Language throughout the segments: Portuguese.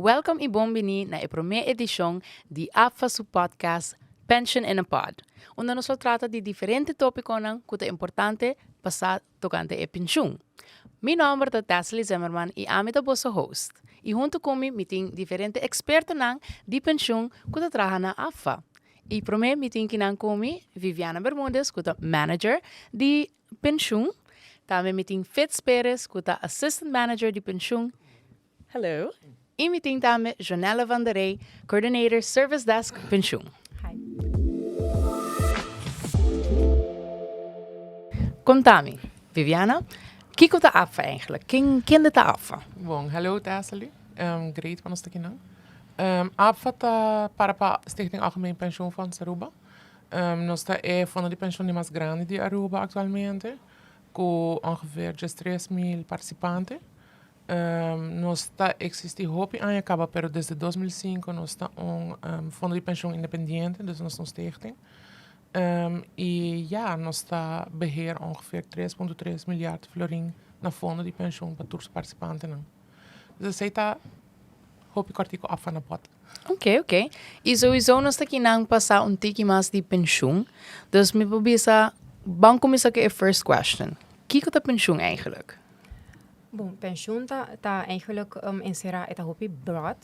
Welcome e bombini na primeira edição de AFA su podcast Pension in a Pod, onde nós trata de diferentes tópicos que é importante passar tocante a pensão. Meu nome é Teslie Zimmerman e eu sou vosso host. E junto comigo, eu tenho diferentes expertos de pensão que trabalham na AFA. E primeiro, eu tenho comigo Viviana Bermúdez, que é manager de pensão. Também eu tenho Fitz Perez, que é assistant manager de pensão. Hello. E eu tenho também Jonella Van der Rey, coordinator Service Desk Pensão. Hi. Contami, Viviana, o que é a AFA eigenlijk? Quem é a AFA? Bom, hallo Teslie. Great para nós aqui não. AFA está para a Stichting Algemeen Pensioenfonds Aruba. Nós está fundo de pensão mais grande de Aruba atualmente, com ongeveer 3.000 participantes. Nós está existe hope aan acaba, pero desde 2005 nós está fundo de pensão independente, dus nós não stichting. E nós está beheer ongeveer 3,3 miljard florin na fundo de pensão para todos os participantes. Dus zij está hoop ik artikel af van de pot. Ok. E sowieso nós aqui não passar tiki mais de pensão. Dus me probisa, vamos começar com a first question. O que é a pensão eigenlijk? Bom, pensioen tá eigenlijk insera eta hopi broad.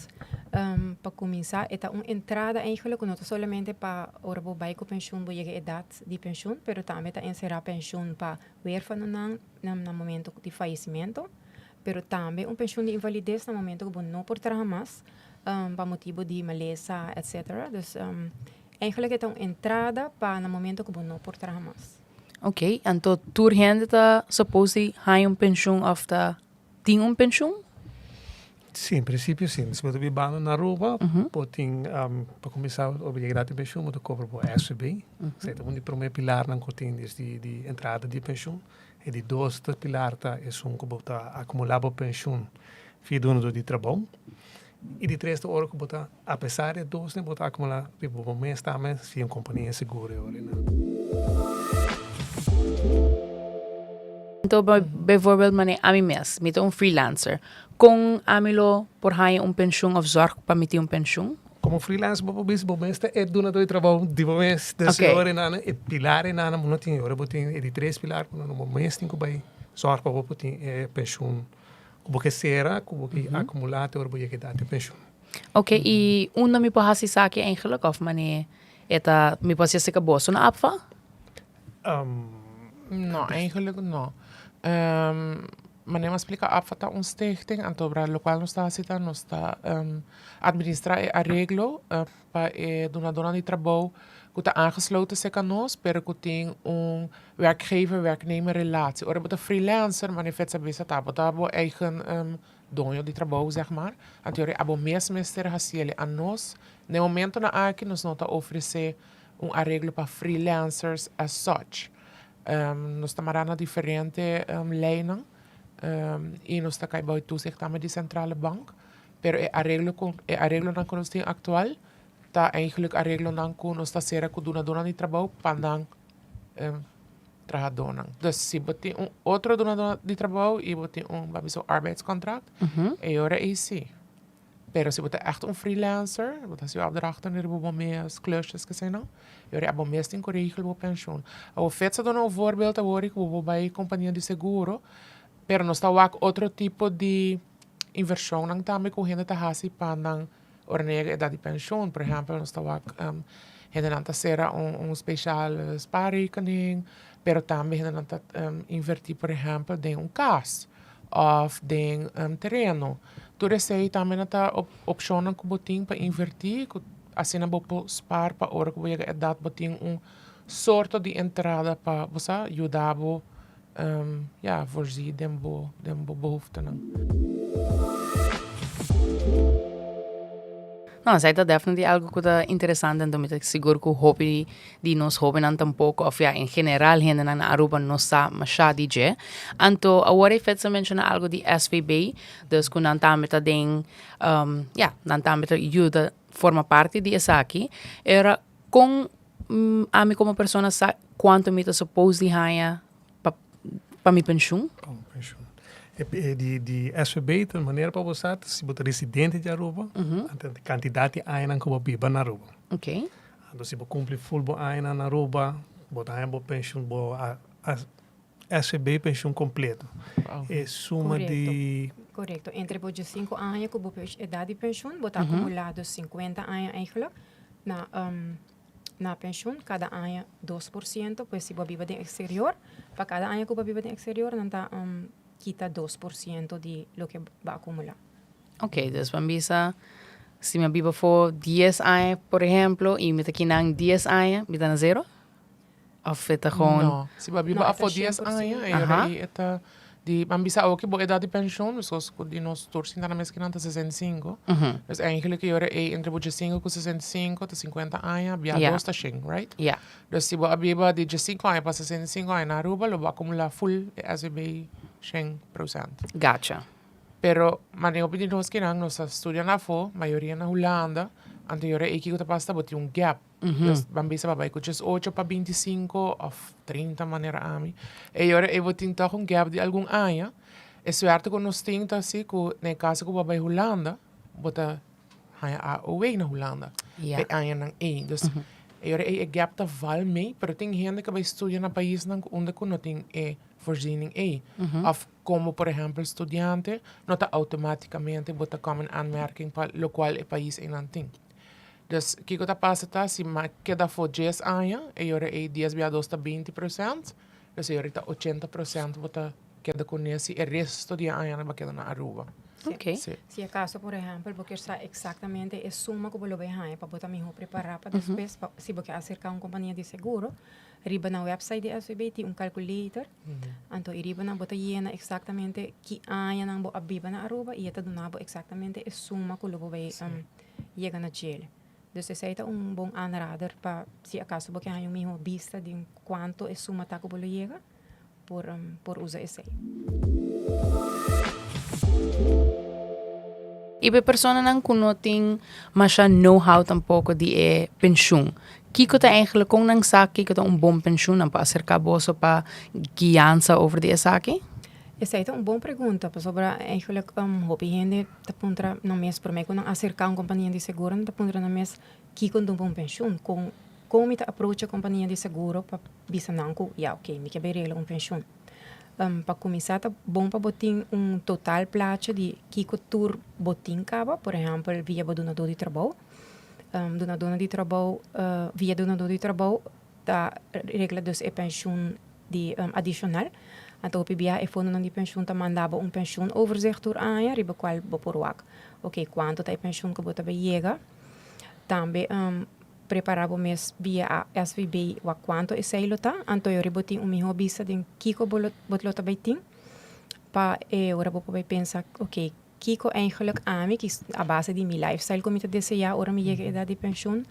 Para começar, eta entrada eigenlijk não somente para orbo baiko pensioen bo a idade de pensioen, pero também tá insera pensioen para huérfano no momento de falecimento, pero também pensioen de invalidez no momento que não por trabalhar mais, para motivo de maleza, etc. Dus eigenlijk eta entrada para no momento que não por trabalhar mais. Ok, então tu gente está supposed to pensão of tem pensão? Sim, em princípio sim. Se você vive na Aruba, para começar a obrigar de pensão, você cobra por SVB. Certo? O primeiro pilar não tem de entrada de pensão. E de dois pilar é que você acumular pensão fiduno de trabalho. E de três hora que você, apesar de dois, você acumular por mês também se uma companhia segura. Então, bijvoorbeeld, meneer Amimes, met freelancer. Com Amilo, por aí pensão of zorg para meter pensão? Como freelancer, você é dona do trabalho de mês, dessa hora, e pilar, não tem hora, tem de três pilares, no mês tem que vai zorg para você ter pensão. Como que será, como que acumular, hora você que dá pensão. Ok, e onde me pode fazer isso eigenlijk, of meneer, eta me pode ser que boa, na AFA? Não, eigenlijk não. Maar neem explica af wat stichting en sobre lo qual nós está administrar arreglo para donadora de trabalho que está aangesloten se kan nós, pero que tem werkgever-werknemer relatie. Ora bota freelancer, maar in feite bisa tá eigen dono de trabalho, zeg maar. En teoria abo mesmo haciele a nós. No momento na aqui nós não tá oferecer arreglo para freelancers as such. Nós estamos na diferente lijnen e nós estamos aqui bij toezicht também de centrale bank. Pero o arreglo que nós temos atual está eigenlijk arreglo que nós está sera com donadora de trabalho para trabalhador. Dus se você tem outro donador de trabalho e você tem arbeidscontract, é hora é sim. Pero se você é echt freelancer, você tem opdrachten er bijvoorbeeld meer klusjes que não, je hebt meest in regel op pensioen. O fetsa dan een voorbeeld te horen que bij companhia de seguro, pero no está ook outro tipo de inversão nang também com gente hasi pandang ornega edad de pensioen, por exemplo, no está ook gente nanta sera special spaarrekening, pero também gente nanta invertir, por exemplo, em kas of em terreno. Tudo isso aí também nata opção que botin para invertir, assim na bopo spar para hora que você é dado botin soort de entrada para você ajudar voorzien dem behoeften. Não, isso é definitely algo que é interessante, então eu seguro que o hobby de nós hobby não tampouco, ou em geral, gente na Aruba não sabe mais de je. Então, agora eu fiz mencionar algo de SVB, dus que não também tem, não também ajuda forma parte de essa aqui. Era com a mim como pessoa sabe quanto me supposed de ganhar para minha pensão? Pensão. Die SVB, de maneira para você, se você residente de Aruba, a quantidade de anos que você vive na Aruba. Ok. Então, se você cumpre full anos na Aruba, você tem uma pensão, SVB pensão completa. Wow. É suma de... Correto. Entre de 5 anos que você idade de pensão, você acumulado 50 anos eigenlijk na pensão, cada ano 2%, pois se você vive no exterior, para cada ano que você vive no exterior, não está quita 2% de lo que vai acumular. Ok, dus Bambisa, se me vivo for 10 anos, por exemplo, e me aqui nang 10 anos, me dá na zero? Of het gewoon... No, se você vive No, a esta for 10 100%. anos, Aha. aí eta die man bisa ook boa idade de pensioen, dus als die nos torsin na mes kinanta 65. Dus eigenlijk jore entre 65 com 65 te 50 anos, via Ja. dos ta shing, right? Ja. Dus se você vive de 5 anos para 65 anos na Aruba, lo va acumular full SBB 100%. Gotcha. Pero, mas na opinião nos kinang, nos estudiam na fo, maioria na Holanda, anterior é que pasta boti gap. Dus bambisa babai com 8 para 25 of 30 maneira a mim. E agora eu vou tentar gap de algum ano. É certo que nós temos assim que no caso que babai Holanda, bota a away na Holanda. Ja. Pe ano nang e. Dus agora é gap tá val mee, pero tem gente que vai estudar na país nang onde que não tem voorziening e. Of como, por exemplo, estudante, não tá automaticamente bota como aanmerking para lo qual o país é não tem. Dus kiko ta passa ta si ma queda for 10 anos e ora é 10 via 2 ta 20%, dus e ora ta 80% bota queda com esse e resto de anos ba queda na Aruba. Ok. Sim. Se acaso, por exemplo, você sabe exatamente a suma que você vai para botar mesmo preparar para depois, se você acercar uma companhia de seguro, riba na website de SBB tem calculator, então riba na bota llena exatamente que ano nang bo abiba na Aruba e esta donabo exatamente a suma que você vai chegar na Chile. Dus esse é bom aanrader para se acaso você tem uma vista de quanto é suma tá que você chega por usar esse. E para pessoa não tem mas know-how tampouco de pensioen. Kiko ta eigenlijk kung nang saki kiko ta bom pensioen ang pa acercar boso pa guiança over de saki? Essa é uma boa pergunta, sobre eigenlijk hobby gente te puntra no mês por mim quando acercar uma companhia de seguro, te puntra no mês que com um bom pensão, com como te approach a companhia de seguro para bisa nanco, ja, ok, me quer ver um pensão. Para começar, tá bom para botar total plaatje de que tour botin caba, por exemplo, via donador de trabalho. Donador de trabalho, via donador de trabalho, da regla dus é pensão de adicional. Então, o PBA é fundo de pensão tá mandava pensão overzicht door aan, riba qual boporwak. Ok, quanto tá pensão que bota chega. Também preparava mês via a SVB wa quanto é sei lota. Então, eu ribotin minha visa de kiko botlota baitin. Pa ora bopo vai pensar, ok, kiko eigenlijk ami que a base de mi lifestyle como te deseja ora me chega a idade de pensão.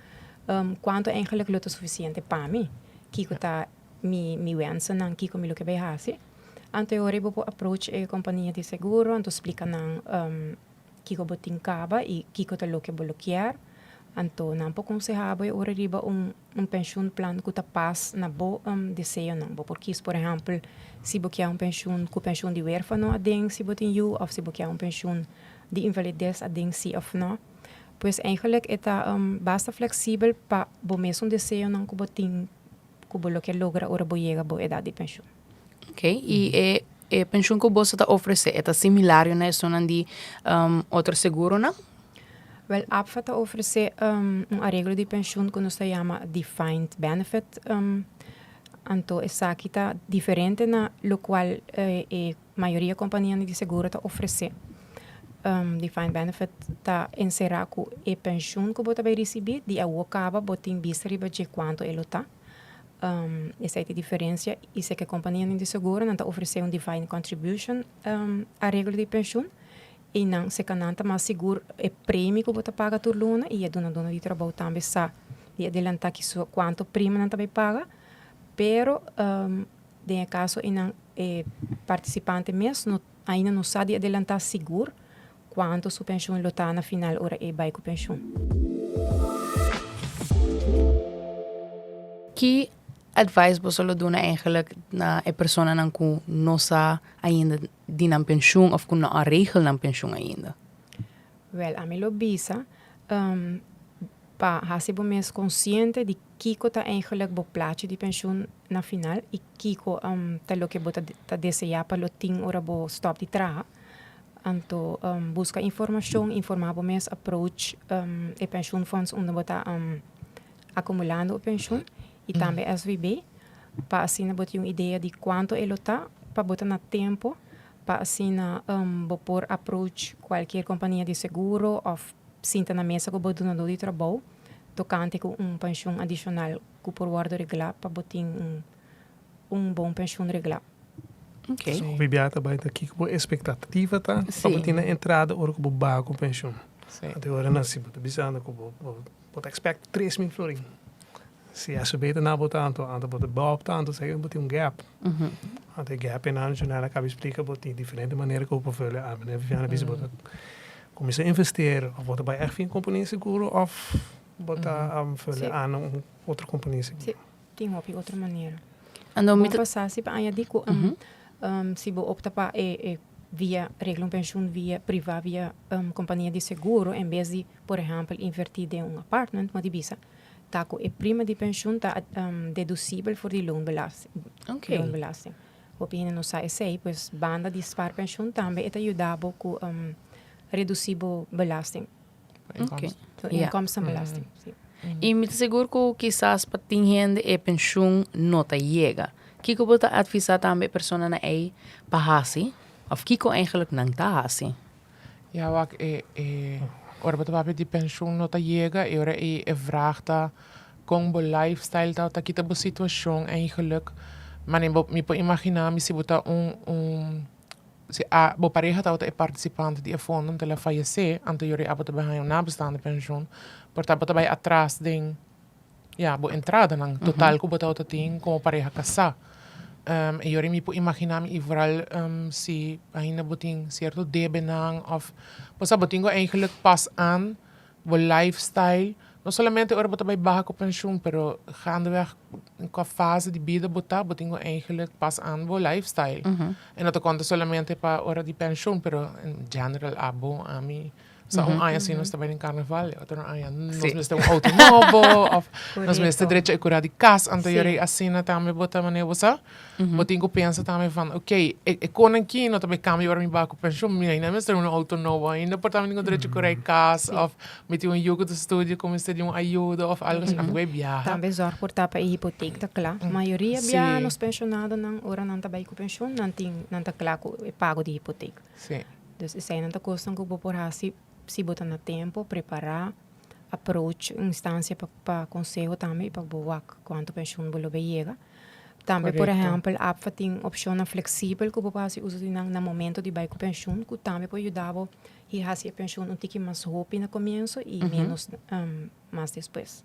Quanto eigenlijk lota suficiente para mim. Kiko tá mi wensen nan kiko mi lo que vai hasi. Então, eu ribo approach a companhia de seguro, então explica nan kiko botin caba e kiko tá lo que bloquear. Então, não po aconselhava eu riba pensão plan que tá paz na bo desejo não, porque por exemplo, se você quer pensão com pensão de huérfano a den se você tem ou se você quer pensão de invalidez a den se of não, pois eigenlijk é basta flexível para bo mesmo desejo não que botin que bo que logra ora bo chega bo idade de pensão. Ok, e pensão que você está oferecendo é similar né sonan de outro seguro não? Wel, APFA te oferece arreglo de pensioen que nos chama defined benefit. Então, essa aqui está diferente na lo qual a maioria companhia de seguro te oferece. Defined benefit está encerrar com a pensioen que você vai receber de a acaba botin vista riba de quanto ele está. Essa é a diferença. Isso é que a companhia de seguro não está oferecendo defined contribution arreglo de pensioen. E não se cananta mais seguro é prêmio que você paga por luna e a dona de trabalho também sabe de adelantar que quanto prêmio não também paga, pero de caso participante mesmo ainda não sabe adelantar seguro quanto sua pensão está na final hora é vai com pensão. Que advice você lo doen eigenlijk na e persona nang ku nosa ainda di ng pensioen of kung na regel ng pensioen ainda? Well, a mim lo bisa, pa hasibo mes consciente de kiko ta eigenlijk bo plaatje di pensioen na final e kiko ta lo que bota ta deseja pa lo ting ora bo stop di traha. Anto busca informação, informar bo mes approach e pensioenfonds onde bota acumulando o pensioen e também SVB pa assim bota uma ideia de quanto ele tá pa bota na tempo pa assim bo por approach qualquer companhia de seguro of sinta na mesa com o donador de trabalho, tocante com pensão adicional que por guarda regular para botar bom pensão regular. Ok. So, bibiata bij de kiko expectativa tá? Sim. Para na entrada ora que bo com pensão. Sim. Até agora não se bota bisando que bo expect 3.000 florin. Se é beter na botar anto bota bop tanto sei botar gap. Até gap en aan jornal acaba explica botar diferente maneira que o portfólio a maneira viana bisa botar começar a investir of botar bij echt een companhia seguro of botar vullen aan een outra companhia seguro. Sim, tem outra maneira. Ando Bom mit passar se para dico se bo opta para via regla pensioen via privé via companhia de seguro em vez de, por exemplo, invertir em apartment, maar die bisa taco e prima de pensioen tá deducível voor die loonbelasting. Ok. Loonbelasting. Op een no sai sei, pues banda de spar pensioen também é ajudado com reduzível belasting. Ok. So, Yeah. inkomstenbelasting. Sim. E me seguro que quizás patingende e pensioen nota llega. Kiko bota advisa também persona na ei pahasi of kiko eigenlijk nang tahasi. Ja, wak ora bota papi di pensioen nota llega e ora vraagt da kung bo lifestyle ta kita bo situação eigenlijk maar me po imaginar me se bota se a bo pareja ta e participante di fondo de la fallecer ante yori abota bij nabestaande pensioen porta bota bij atrás ding ja bo entrada nang total ko bota ta ting como pareja casar e yori me po imaginar me vooral si ainda boting certo debenang of posa botingo eigenlijk pas aan bo lifestyle não solamente ora botar bij baja com pensioen, pero gaandeweg qua fase de vida botingo eigenlijk pas aan bo lifestyle. En dat conta solamente para ora de pensioen, pero in general abo a mim sa aya assim nós também em carnaval, outro aya nós mesmo um auto novo, of nós mesmo direito a curar de casa, anterior assim também botar maneira você, botingo pensa também van, ok, e kon aqui não também cambio ora me baco pensioen, me ainda mesmo um auto novo, ainda porta me direito a curar casa, of met yoga de studio como se de ajuda of algo assim, af viajar. Também zorg por tapa e hipoteca tá claro. A maioria bia nos pensionados não ora não tá bem com pensioen, não tá claro com pago de hipoteca. Sim. Dus isso aí não tá custa que por se botar na tempo, preparar, approach, instância para conselho também, para boa quanto pensioen bolo chega. Também, por exemplo, a tem opção flexível que você usa no momento de baixo pensioen, que também pode ajudar a fazer a pensioen tique mais rápido no começo e menos mais depois.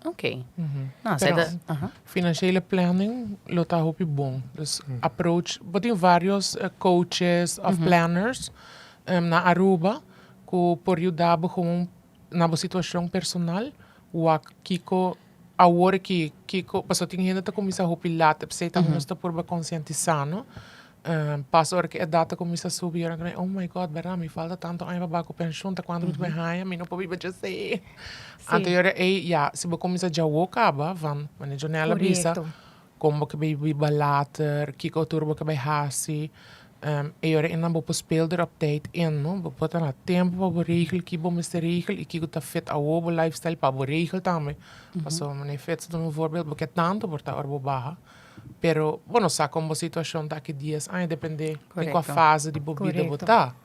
Ok. Pero, Zeta, financiële planning lota hopi bom. Dus approach, botin vários coaches of planners na Aruba que por ajudar gewoon na situação personal, o kiko agora que kiko paso tem gente que começa a hopi lata, você tá começa por conscientizar, no? Pas hora que a data começa a subir, oh my God, verdade, me falta tanto ainda para com pensão, tá quando muito bem raia, me não pode já sei. Anterior ja, se você começa já o acaba, van, mas janela bisa, como que vai balater, kiko turbo que vai hasi, e ora in dan bo speelder update in, no, bo pota na tempo pa regel, ki bo mister regel, ik kiko ta fit a wo lifestyle pa bo regel tame. Paso, mane fit se un voorbeeld, bo que tanto porta orbo baja. Pero, bueno, sa como situação daqui dias, ai depende de qual fase de bebida botar.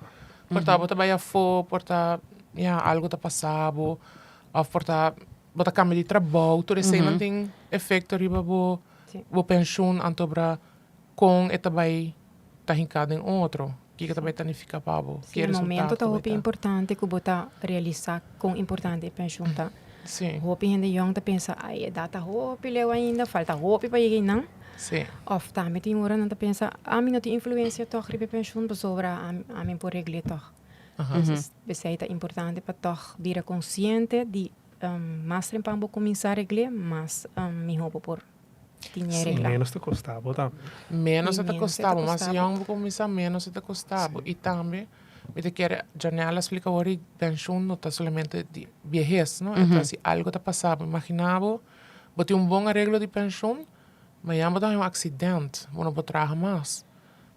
Porta bota vai a fo, porta ja algo tá passado, of porta bota cama de trabalho, tudo isso não tem efeito riba bo pensioen antobra com eta vai tá hincado em outro. Que também tá fica pabo. Que no momento tá hopi importante que bota realizar com importante pensão tá. Sim. Hopi gente jong tá pensa, ai, data hopi leu ainda, falta hopi para chegar não. Sim. Of também tem hora não tá pensa, a mim não tem influência toch ribe pensão para sobra a mim por regler toch. Então, é importante para toch vir consciente de mais tempo começar a regler, mas me roubo por tinha Sim. regla. Menos te costava também. Menos E te menos costava, te mas costava. yang começar menos te costava. E também, me te quer janela explica agora pensão não está somente de viejez, não? Então, se algo te passava, imaginava, bote bom arreglo de pensão, mas já botar acidente, não pode trabalhar mais.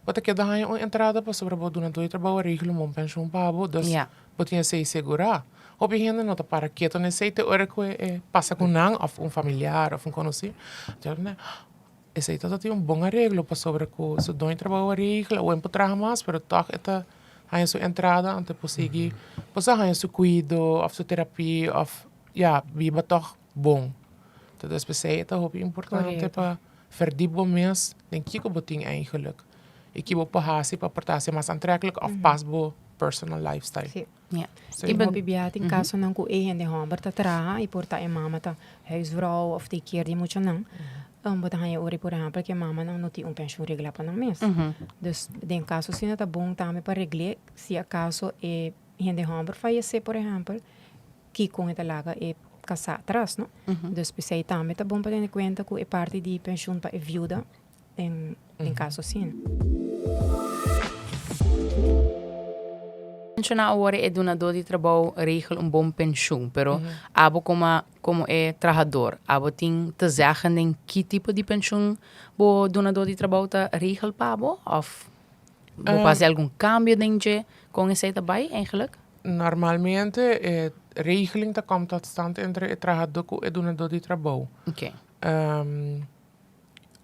Bote que dar uma entrada para sobre botar durante o trabalho arreglo, uma pensão para botar, Yeah. botar se segurar. Op je gente não está para quieto, não sei, te hora que passa com ou familiar, ou conhecido. Então, né? Esse aí tem bom arreglo para sobre que se dá trabalho arreglo, ou para trabalhar mais, mas toch esta a sua entrada, antes de seguir, pois a sua cuido, ou sua terapia, ou ja, viva toch bom. Então, das pessoas é muito importante Correto. para verdiepen mês, denk ik op ding eigenlijk. Ik heb op hasi para portar-se mais aantrekkelijk of pas bo personal lifestyle. Sim. Yeah. Sim. Ik ben biat in caso não com e de homem tá traga e porta e mama tá huisvrouw of die keer die moet je não. Botar hij ori por exemplo que mama não tem pensão regla para não mês. Dus em caso se não tá bom também para regler se acaso e de homem fallecer por exemplo que com esta laga e casar atrás, não? Dus pensei também tá bom para ter em conta que é parte de pensão para a viúva em caso assim. Mencionar agora é donador de trabalho regel bom pensão, pero abo como é trabalhador, abo tem te zeggen em que tipo de pensão o donador de trabalho tá regel para abo, of vou fazer algum cambio dentro com esse trabalho, eigenlijk? Normalmente, regeling dat komt tot stand entre o trabalhador e o donador de trabalho. Ok.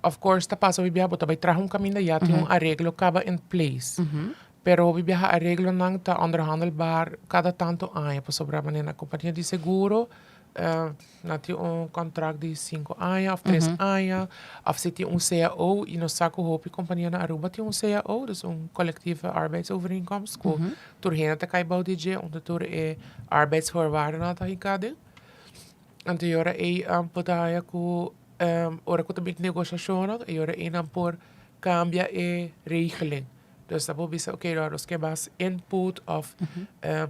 Of course, ta passa bibia bota vai trabalhar caminho já tem arreglo acaba in place. Pero bibia arreglo não tá onderhandelbaar cada tanto ano, por sobre maneira na companhia de seguro, na tem contrato de 5 anos of 3 anos, of se tem CAO e no saco hoop companhia na Aruba tem CAO, dus collectieve arbeidsovereenkomst, ko doorheen te kai bouw DJ, onder door arbeidsvoorwaarden na te hikade. En te jora podaia ko ora ko também negociação, e ora por cambia regeling. Dus dat wil zeggen, oké, dus que bas input of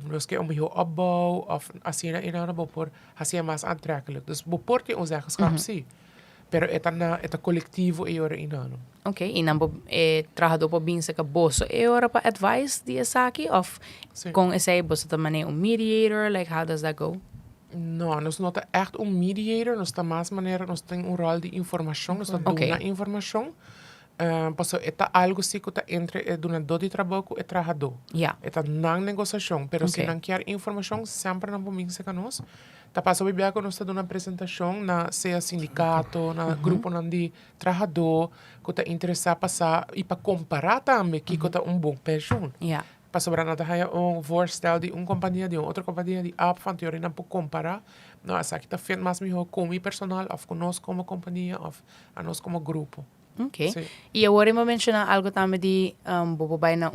dus que je opbouw of als je een aanbouw voor als je maar aantrekkelijk. Dus bepoort je ons eigenschap zie. Pero het colectivo e ora inano. Ok, e não trabalhador para bem se caboso é hora para advice de essa aqui, of com esse você também mediator, like how does that go? No, nós não está echt mediator, nós está mais maneira, nós tem rol de informação, nós está dando informação. Passo é algo que está entre o donador de trabalho e o trabalhador. Yeah. É não negociação, pero se não quer informação, sempre não vamos ser conosco. Tá passo o bebê que nós está dando uma apresentação na seja sindicato, na grupo de trabalhador, que está interessado passar e para comparar também que está bom pensão. Yeah. Passo para nada há voorstel de companhia de outra companhia de app van teorie não pode comparar. Não, essa aqui está feito mais melhor com o personal, ou conosco como companhia, ou a nós como grupo. Ok. E agora eu vou mencionar algo também de bobai na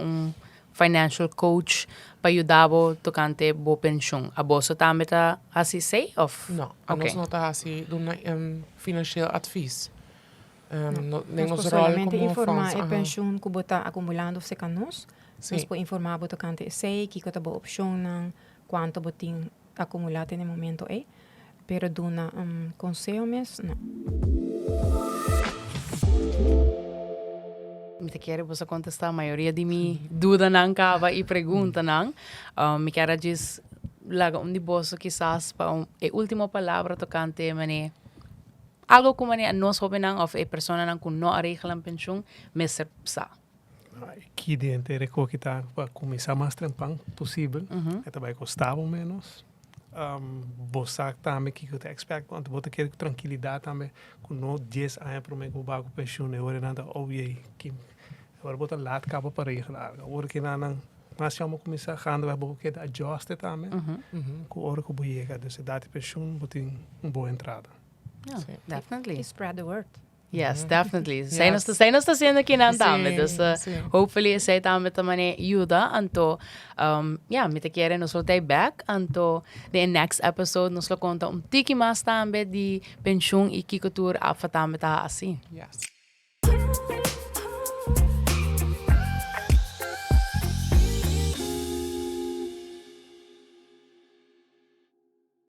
financial coach para ajudar a tocante a pensão. A bolsa também está assim, sei? Não, a nós não está assim, do financial advies. Nós podemos solamente informar a pensão que está acumulando se conosco. Nós podemos informar a tocante sei, que está boa opção, quanto você acumulado no momento é. Pero do na conselho mesmo, não. Me quero você contestar a maioria de minha dúvida não cava e pergunta não. Me quero dizer laga de bolso quizás para a última palavra tocante mané algo como mané nós jovem não of a pessoa não com não arreglam pensão me serpsa. Aqui dentro é que está para começar mais tranquilo possível. É também custava menos. Você também que eu te expect, quando você quer tranquilidade também, com não 10 anos para mim com bago pensão, eu era nada óbvio que agora botar lá acaba para reglar. Agora que não mas chama começar a vai porque que ajuste também. Com hora que eu chega dessa data pensão, botar boa entrada. Yeah, definitely. Spread the word. Yes, definitely. Zij nos está sendo aqui na também, dus hopefully zij também também ajuda, anto me te querem nos voltar back, anto the next episode nos lo conta tiki mais também de pensão e que cultura afa também tá assim. Yes.